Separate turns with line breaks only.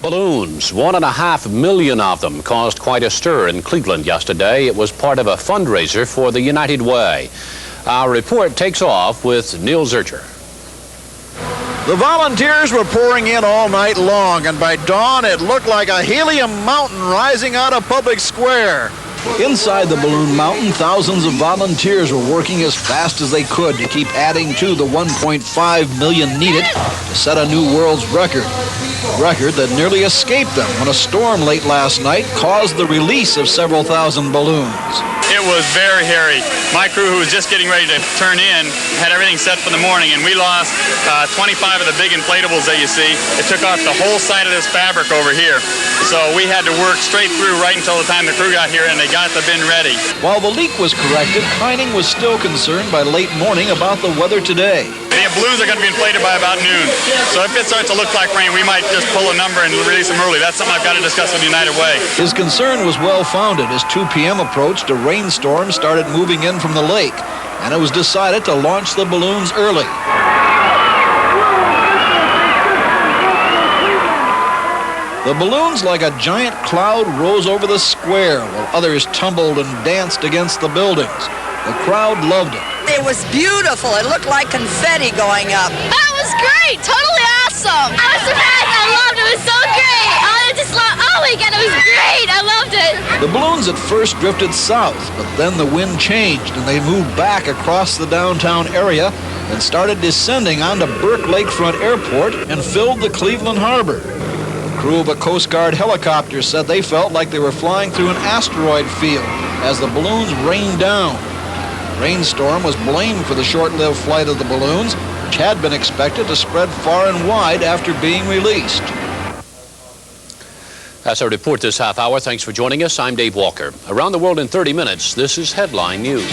Balloons, 1.5 million of them, caused quite a stir in Cleveland yesterday. It was part of a fundraiser for the United Way. Our report takes off with Neil Zurcher.
The volunteers were pouring in all night long, and by dawn it looked like a helium mountain rising out of Public Square. Inside the balloon mountain, thousands of volunteers were working as fast as they could to keep adding to the 1.5 million needed to set a new world's record. A record that nearly escaped them when a storm late last night caused the release of several thousand balloons.
It was very hairy. My crew, who was just getting ready to turn in, had everything set for the morning, and we lost 25 of the big inflatables that you see. It took off the whole side of this fabric over here. So we had to work straight through right until the time the crew got here and they got the bin ready.
While the leak was corrected, Heining was still concerned by late morning about the weather today.
The balloons are going to be inflated by about noon. So if it starts to look like rain, we might just pull a number and release them early. That's something I've got to discuss with United Way.
His concern was well-founded. As 2 p.m. approached, a rainstorm started moving in from the lake, and it was decided to launch the balloons early. The balloons, like a giant cloud, rose over the square, while others tumbled and danced against the buildings. The crowd loved it.
It was beautiful. It looked like confetti going up.
That was great. Totally awesome. I was surprised. I loved it. It was so great. I just loved, oh my God, it was great. I loved it.
The balloons at first drifted south, but then the wind changed and they moved back across the downtown area and started descending onto Burke Lakefront Airport and filled the Cleveland Harbor. The crew of a Coast Guard helicopter said they felt like they were flying through an asteroid field as the balloons rained down. The rainstorm was blamed for the short-lived flight of the balloons, which had been expected to spread far and wide after being released.
That's our report this half hour. Thanks for joining us. I'm Dave Walker. Around the world in 30 minutes, this is Headline News.